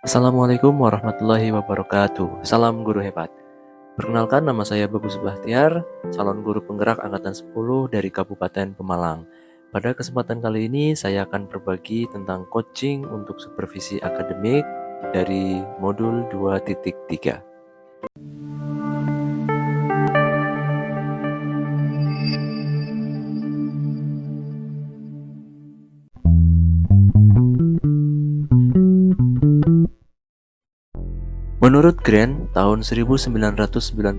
Assalamualaikum warahmatullahi wabarakatuh. Salam guru hebat. Perkenalkan, nama saya Bagus Bahtiar, calon guru penggerak angkatan 10 dari Kabupaten Pemalang. Pada kesempatan kali ini saya akan berbagi tentang coaching untuk supervisi akademik dari modul 2.3. Menurut Grant, tahun 1999,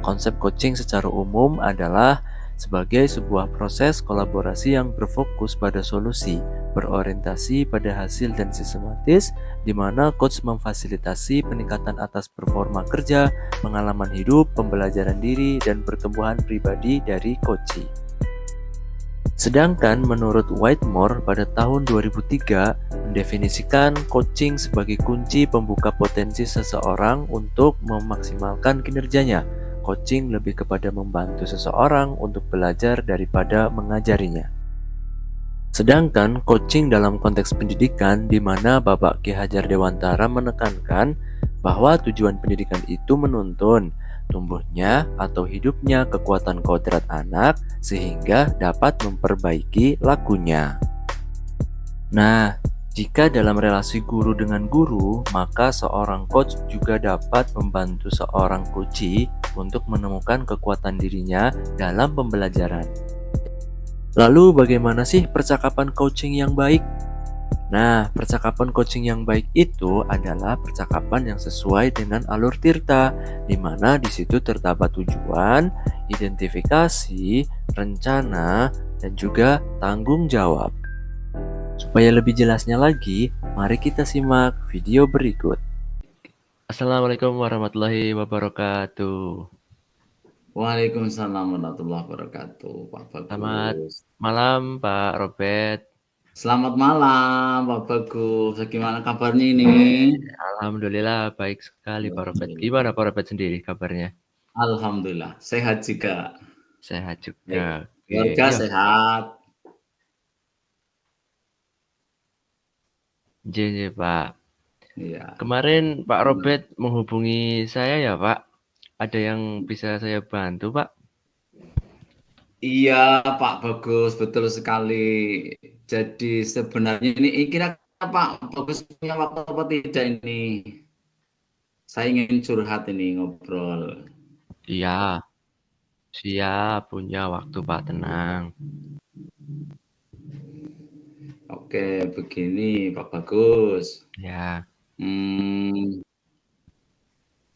konsep coaching secara umum adalah sebagai sebuah proses kolaborasi yang berfokus pada solusi, berorientasi pada hasil dan sistematis, di mana coach memfasilitasi peningkatan atas performa kerja, pengalaman hidup, pembelajaran diri, dan pertumbuhan pribadi dari coachee. Sedangkan menurut Whitmore pada tahun 2003 mendefinisikan coaching sebagai kunci pembuka potensi seseorang untuk memaksimalkan kinerjanya. Coaching lebih kepada membantu seseorang untuk belajar daripada mengajarinya. Sedangkan coaching dalam konteks pendidikan di mana Bapak Ki Hajar Dewantara menekankan bahwa tujuan pendidikan itu menuntun tumbuhnya atau hidupnya kekuatan kodrat anak sehingga dapat memperbaiki lakunya. Nah, jika dalam relasi guru dengan guru, maka seorang coach juga dapat membantu seorang coachee untuk menemukan kekuatan dirinya dalam pembelajaran. Lalu bagaimana sih percakapan coaching yang baik? Nah, percakapan coaching yang baik itu adalah percakapan yang sesuai dengan alur tirta, di mana di situ terdapat tujuan, identifikasi, rencana, dan juga tanggung jawab. Supaya lebih jelasnya lagi, mari kita simak video berikut. Assalamualaikum warahmatullahi wabarakatuh. Waalaikumsalam warahmatullahi wabarakatuh, Pak Selamat Bagus. malam, Pak Robert. Selamat malam, Pak Bagus. Gimana kabarnya ini? Alhamdulillah baik sekali, Pak Robert. Gimana Pak Robert sendiri kabarnya? Alhamdulillah, sehat juga. Sehat juga. Baik. Oke, Keluarga iya. sehat. Jadi, Pak. Iya. Kemarin Pak Robert menghubungi saya ya, Pak. Ada yang bisa saya bantu, Pak? Iya, Pak Bagus, betul sekali. Jadi sebenarnya ini kira Pak Bagus punya waktu apa tidak ini? Saya ingin curhat ini ngobrol. Iya, siap. Punya waktu, Pak. Tenang. Oke, begini Pak Bagus. Ya. Hmm,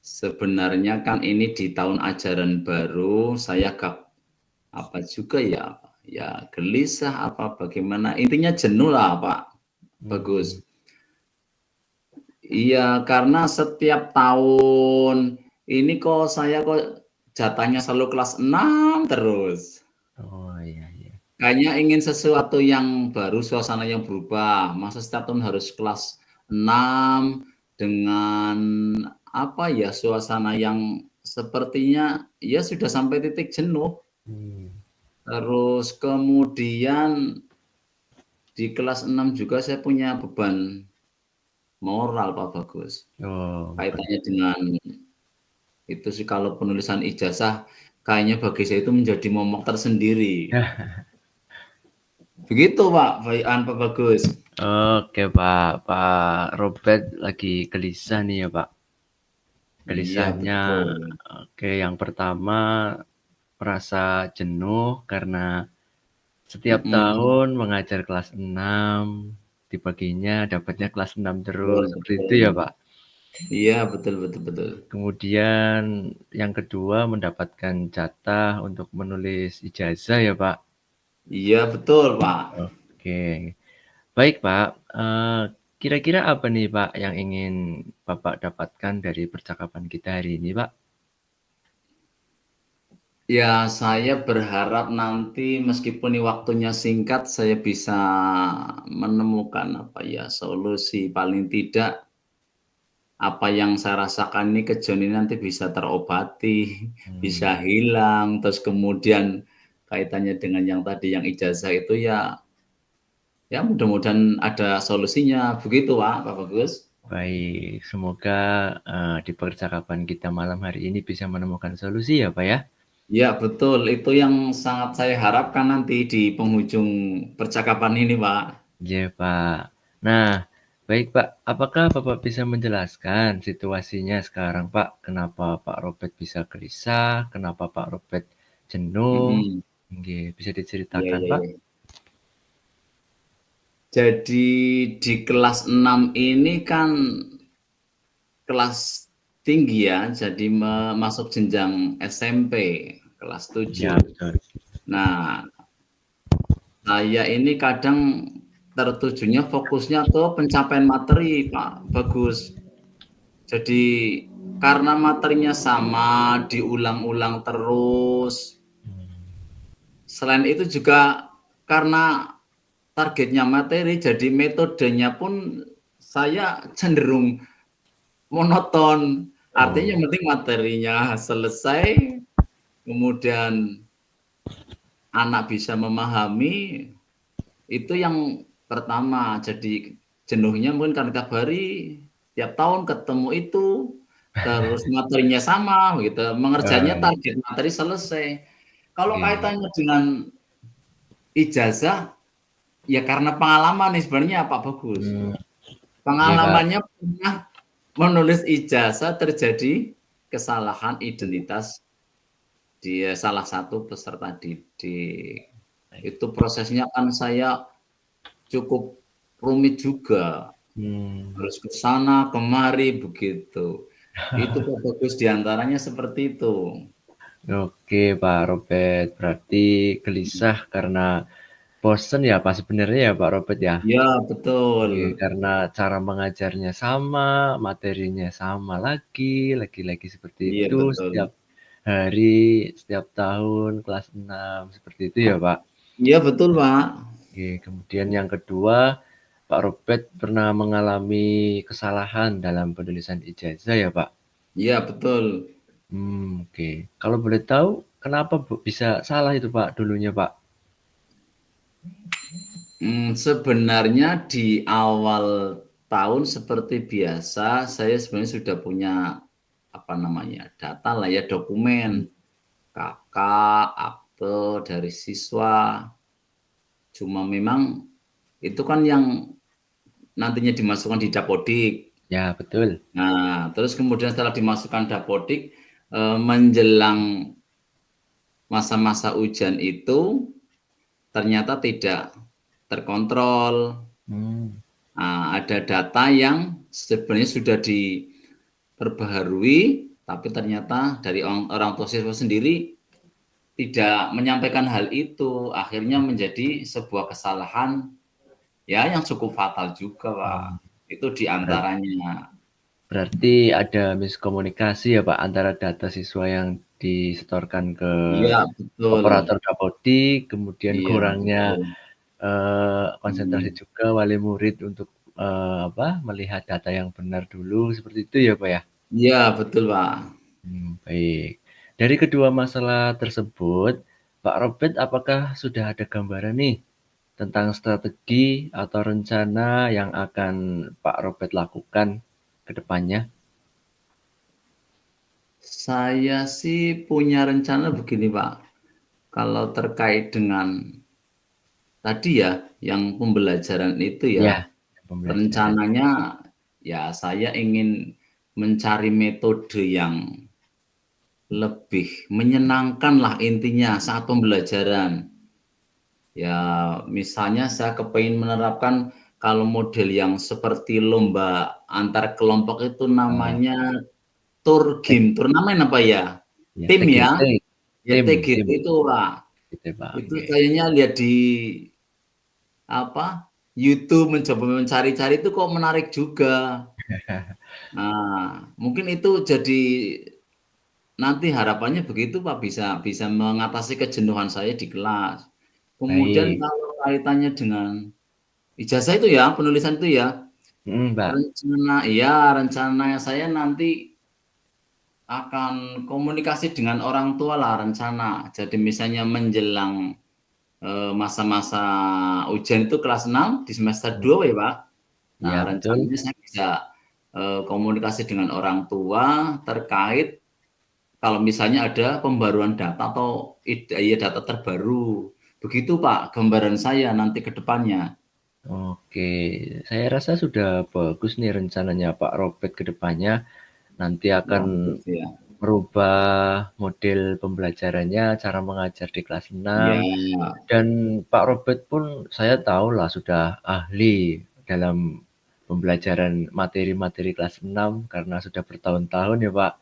Sebenarnya kan ini di tahun ajaran baru, saya gak apa juga ya gelisah apa bagaimana. Intinya jenuh lah Pak Bagus. Hmm. Iya, karena setiap tahun ini kok jatahnya selalu kelas 6 terus. Oh, iya, iya. Kayaknya ingin sesuatu yang baru, suasana yang berubah. Masa setiap tahun harus kelas 6 dengan apa ya, suasana yang sepertinya ya sudah sampai titik jenuh. Hmm. Terus kemudian di kelas 6 juga saya punya beban moral Pak Bagus. Oh, Kaitannya dengan itu sih kalau penulisan ijazah kayaknya bagi saya itu menjadi momok tersendiri. Begitu Pak Bagus. Oke, Pak. Pak Robert lagi gelisah nih ya, Pak. Iya Gelisahnya, betul. oke, yang pertama merasa jenuh karena setiap Mhm. tahun mengajar kelas 6, dibaginya dapatnya kelas 6 Betul terus, seperti itu betul. ya, Pak? Iya, betul betul betul. Kemudian yang kedua mendapatkan jatah untuk menulis ijazah ya, Pak? Iya, betul, Pak. Oke. Baik, Pak, kira-kira apa nih, Pak, yang ingin Bapak dapatkan dari percakapan kita hari ini, Pak? Ya, saya berharap nanti meskipun ini waktunya singkat, saya bisa menemukan apa ya, solusi paling tidak apa yang saya rasakan ini kejon ini nanti bisa terobati, bisa Hmm. hilang, terus kemudian kaitannya dengan yang tadi yang ijazah itu ya mudah-mudahan ada solusinya, begitu Pak Bagus. Baik, semoga di percakapan kita malam hari ini bisa menemukan solusi ya, Pak ya. Ya betul, itu yang sangat saya harapkan nanti di penghujung percakapan ini, Pak. Iya, Pak. Nah, baik Pak, apakah Bapak bisa menjelaskan situasinya sekarang, Pak? Kenapa Pak Robert bisa gelisah? Kenapa Pak Robert jenuh? Mhm, Nggih, bisa iya diceritakan, iya Pak? iya. Jadi di kelas 6 ini kan kelas tinggi ya, jadi masuk jenjang SMP, kelas Iya, 7. betul. Nah, saya ini kadang tertujunya fokusnya ke pencapaian materi, Pak, bagus. Jadi karena materinya sama, diulang-ulang terus, selain itu juga karena targetnya materi, jadi metodenya pun saya cenderung monoton. Artinya Oh, yang penting materinya selesai, kemudian anak bisa memahami, itu yang pertama. Jadi jenuhnya mungkin karena tiap hari, tiap tahun ketemu itu, terus materinya sama gitu, mengerjakannya eee, target materi selesai. Kalau nggih. kaitannya dengan ijazah, ya karena pengalaman nih sebenarnya Pak Bagus. Mmm, nggih, Pak. Pengalamannya pernah menulis ijazah terjadi kesalahan identitas di salah satu peserta didik. Itu prosesnya kan saya cukup rumit juga, Mmm, harus ke sana kemari begitu. Itu Pak Bagus di antaranya seperti itu. oke Pak Robert, berarti gelisah karena bosen ya, Pak, sebenarnya ya, Pak Robert, ya? Iya betul. Iya, karena cara mengajarnya sama, materinya sama lagi-lagi seperti Iya itu betul. setiap hari, setiap tahun, kelas 6 seperti itu ya, Pak? Iya betul, Pak. Oke, kemudian yang kedua, Pak Robert pernah mengalami kesalahan dalam penulisan ijazah ya, Pak? Iya betul. Oke. Kalau boleh tahu kenapa bisa salah itu, Pak, dulunya, Pak? Sebenarnya di awal tahun seperti biasa, saya sebenarnya sudah punya, apa namanya, data lah ya, Mmm, dokumen, kakak, akte dari siswa. Cuma memang itu kan yang nantinya dimasukkan di Dapodik. ya betul. Nah, terus kemudian setelah dimasukkan Dapodik, menjelang masa-masa ujian itu ternyata tidak terkontrol. Mmm, Nah, ada data yang sebenarnya sudah diperbaharui, tapi ternyata dari orang tua siswa sendiri tidak menyampaikan hal itu. Akhirnya menjadi sebuah kesalahan ya yang cukup fatal juga, Pak. oh, Itu di berat antaranya. berarti ada miskomunikasi ya, Pak, antara data siswa yang disetorkan ke Iya, betul. operator Dapodik, kemudian Iya, kurangnya, betul. konsentrasi Mhm. juga wali murid untuk, apa, melihat data yang benar dulu, seperti itu ya, Pak, ya? Iya, betul, Pak. Baik. Dari kedua masalah tersebut, Pak Robert apakah sudah ada gambaran nih tentang strategi atau rencana yang akan Pak Robert lakukan ke depannya? Saya sih punya rencana begini, Pak. Kalau terkait dengan tadi ya, yang pembelajaran itu Ya, ya, pembelajaran. rencananya ya saya ingin mencari metode yang lebih menyenangkan lah intinya saat pembelajaran. Ya, misalnya saya kepengen menerapkan kalau model yang seperti lomba antar kelompok itu Eee, namanya tour tag game, turnamen apa ya? ya Tim ya? TGT, Ya TGT tim, itu, Pak. gitu, Pak, Itu oke. kayaknya lihat di apa, YouTube mencoba mencari-cari itu kok menarik juga. Nah, mungkin itu jadi nanti harapannya begitu, Pak, bisa bisa mengatasi kejenuhan saya di kelas. Kemudian Baik, kalau kaitannya dengan ijazah itu ya, penulisan itu ya, Mbak. rencana saya nanti akan komunikasi dengan orang tua lah rencana. Jadi misalnya menjelang, masa-masa ujian itu kelas 6 di semester Mmm, 2 ya, Pak. Nah, iya betul. rencananya saya bisa komunikasi dengan orang tua terkait kalau misalnya ada pembaruan data atau data terbaru. Begitu Pak, gambaran saya nanti ke depannya. Oke, saya rasa sudah bagus nih rencananya Pak Robert ke depannya. Nanti akan Bagus ya. merubah model pembelajarannya, cara mengajar di kelas 6. Ya, Dan Pak Robert pun saya tahu lah sudah ahli dalam pembelajaran materi-materi kelas 6 karena sudah bertahun-tahun ya Pak.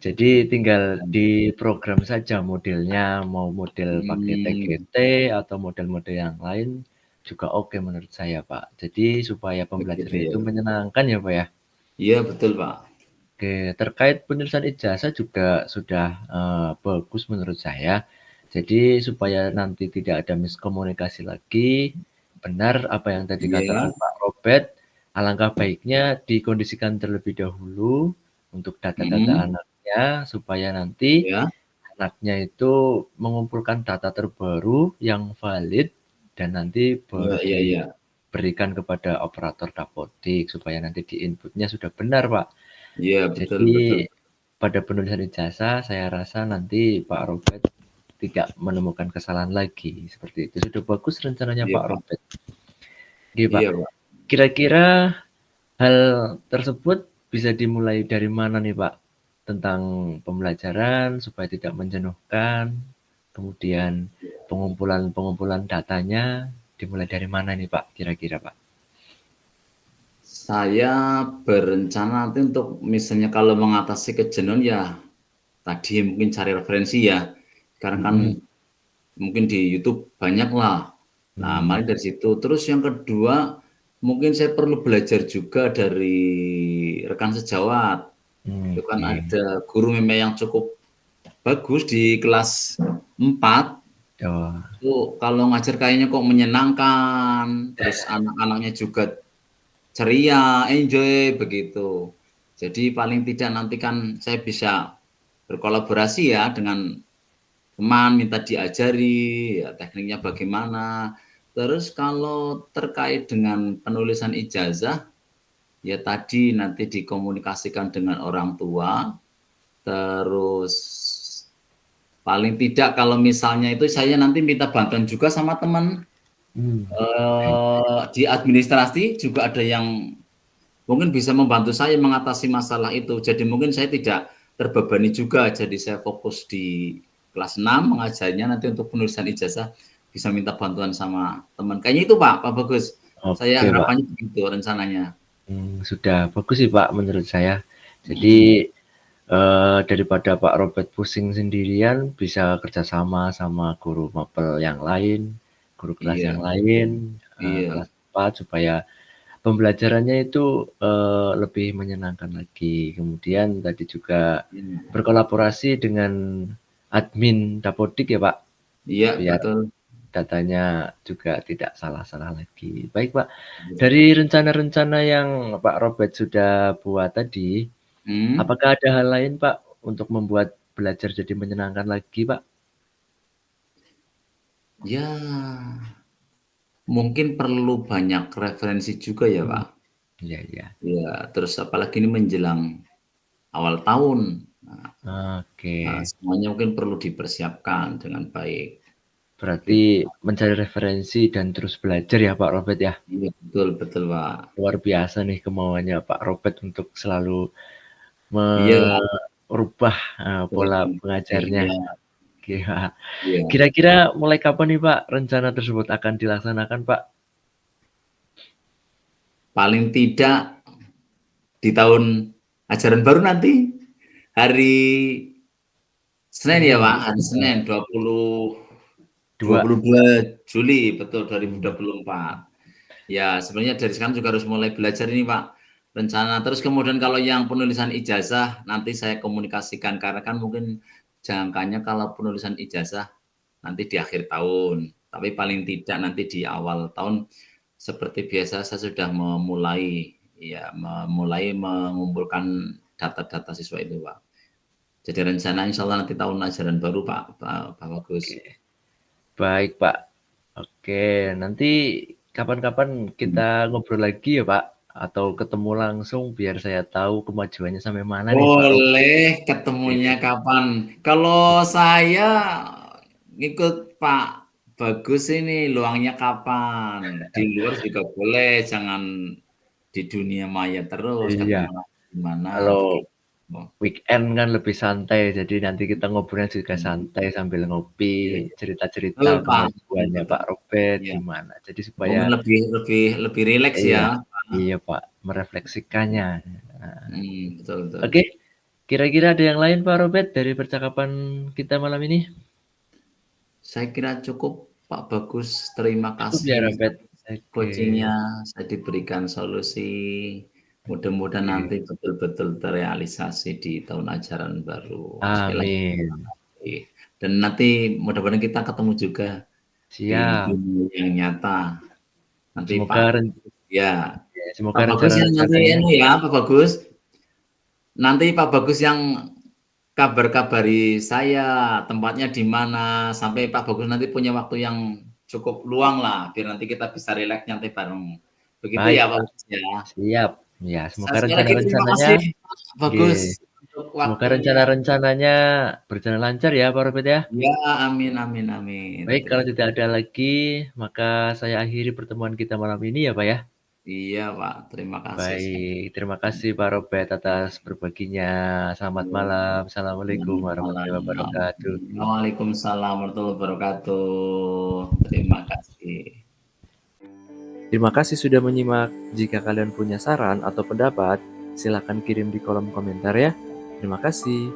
Jadi tinggal diprogram saja modelnya, mau model pakai hmm, TGT atau model-model yang lain juga oke menurut saya Pak. Jadi supaya begitu pembelajaran ya. itu menyenangkan ya Pak ya. Iya betul Pak. Oke, terkait penulisan ijazah juga sudah bagus menurut saya. Jadi supaya nanti tidak ada miskomunikasi lagi, benar apa yang tadi Iya, katakan Pak Robert, alangkah baiknya dikondisikan terlebih dahulu untuk data-data mhm, anaknya supaya nanti ya, anaknya itu mengumpulkan data terbaru yang valid dan nanti iya baru iya iya. diberikan kepada operator dapodik supaya nanti di inputnya sudah benar Pak. Iya betul Jadi betul. pada penulisan ijazah saya rasa nanti Pak Robert tidak menemukan kesalahan lagi, seperti itu. Sudah bagus rencananya Iya Pak Pak. Robert. Oke Pak, Iya Pak. kira-kira hal tersebut bisa dimulai dari mana nih Pak? Tentang pembelajaran supaya tidak menjenuhkan, kemudian pengumpulan datanya dimulai dari mana nih Pak, kira-kira Pak? Saya berencana nanti untuk misalnya kalau mengatasi kejenuhan ya tadi mungkin cari referensi ya. Sekarang kan Mhm, mungkin di YouTube banyak lah. Nah, mmm, mulai dari situ. Terus yang kedua, mungkin saya perlu belajar juga dari rekan sejawat. Itu kan oke. ada guru meme yang cukup bagus di kelas 4. Oh, Itu kalau ngajar kayaknya kok menyenangkan, terus anak-anaknya juga ceria, enjoy begitu. Jadi paling tidak nanti kan saya bisa berkolaborasi ya dengan teman, minta diajari, ya tekniknya bagaimana. Terus kalau terkait dengan penulisan ijazah, ya tadi nanti dikomunikasikan dengan orang tua, terus paling tidak kalau misalnya itu saya nanti minta bantuan juga sama teman, baik baik. di administrasi juga ada yang mungkin bisa membantu saya mengatasi masalah itu. Jadi mungkin saya tidak terbebani juga, jadi saya fokus di kelas 6 mengajarnya, nanti untuk penulisan ijazah bisa minta bantuan sama teman. Kayaknya itu Pak, Pak Bagus. Saya Oke Pak. harapannya begitu rencananya. Sudah bagus sih Pak menurut saya. Jadi, Mhm, daripada Pak Robert pusing sendirian, bisa kerjasama sama guru mapel yang lain, guru kelas iya yang lain, iya, kelas 4 supaya pembelajarannya itu, lebih menyenangkan lagi. Kemudian tadi juga iya berkolaborasi dengan admin dapodik ya Pak, iya, biar betul. datanya juga tidak salah-salah lagi. Baik Pak, Iya. dari rencana-rencana yang Pak Robert sudah buat tadi, Mhm, apakah ada hal lain Pak untuk membuat belajar jadi menyenangkan lagi Pak? ya mungkin perlu banyak referensi juga ya Mmm, Pak. iya iya. Ya terus apalagi ini menjelang awal tahun. Nah, Oke, semuanya mungkin perlu dipersiapkan dengan baik, berarti gitu. mencari referensi dan terus belajar ya Pak Robert ya? Iya, betul betul, Pak. Luar biasa nih kemauannya Pak Robert untuk selalu Iya, merubah, terus pola pengajarnya. iya Iya. iya. Kira-kira mulai kapan nih Pak rencana tersebut akan dilaksanakan Pak? Paling tidak di tahun ajaran baru nanti, hari Senin ya, Pak, hari Senin Eee, dua 2 puluh dua Juli, betul, mmm, 2024. Ya, sebenarnya dari sekarang juga harus mulai belajar ini, Pak, rencana. Terus kemudian kalau yang penulisan ijazah nanti saya komunikasikan, karena kan mungkin jangkanya kalau penulisan ijazah nanti di akhir tahun, tapi paling tidak nanti di awal tahun seperti biasa saya sudah memulai mengumpulkan data-data siswa itu, Pak. Jadi rencana insyaallah nanti tahun ajaran baru, Pak Pak Bagus. oke. Baik Pak. Oke, nanti kapan-kapan Mhm. kita ngobrol lagi ya Pak. atau ketemu langsung biar saya tahu kemajuannya sampai mana nih Pak Robert. Boleh, ketemunya kapan? Kalau saya ngikut Pak Bagus ini luangnya kapan? Di luar juga boleh, jangan di dunia maya terus, Iya, ketemu di mana kalau begitu. weekend kan lebih santai, jadi nanti kita ngobrolnya juga santai sambil ngopi, Iya, iya. cerita-cerita Betul, Pak, betul kemajuannya betul. Pak Robert Iya, gimana. Jadi supaya mungkin lebih lebih lebih rileks iya, ya. iya Pak, merefleksikannya. Nah, Betul betul. oke, kira-kira ada yang lain Pak Robert dari percakapan kita malam ini? Saya kira cukup, Pak Bagus. Terima Cukup ya kasih Robert? Oke, coaching-nya, saya diberikan solusi. Mudah-mudahan oke. nanti betul-betul terrealisasi di tahun ajaran baru. Sekali lagi terima Amin. kasih. Dan nanti mudah-mudahan kita ketemu juga di Siap. dunia yang nyata. Nanti Semoga Pak ren ya, ya, semoga Pak Bagus yang nanti rencana-rencananya ya, Pak Bagus, nanti Pak Bagus yang kabar-kabari saya, tempatnya di mana, sampai Pak Bagus nanti punya waktu yang cukup luang lah, biar nanti kita bisa rileks nyantai bareng. Begitu baik ya Pak Pak, Bagus ya? siap. Ya, semoga Sekali lagi terima rencana-rencananya kasih Pak nggih, Bagus untuk semoga waktunya. rencana-rencananya berjalan lancar ya Pak Robert ya. Ya, amin amin amin. Baik, kalau tidak ada lagi, maka saya akhiri pertemuan kita malam ini ya Pak ya. Iya Pak, terima kasih sekali. Baik, terima kasih Pak Robert atas berbaginya. Selamat Iya, malam. Assalamualaikum selamat warahmatullahi malam. wabarakatuh. Waalaikumsalam warahmatullahi wabarakatuh. Terima kasih. Terima kasih sudah menyimak. Jika kalian punya saran atau pendapat, silakan kirim di kolom komentar ya. Terima kasih.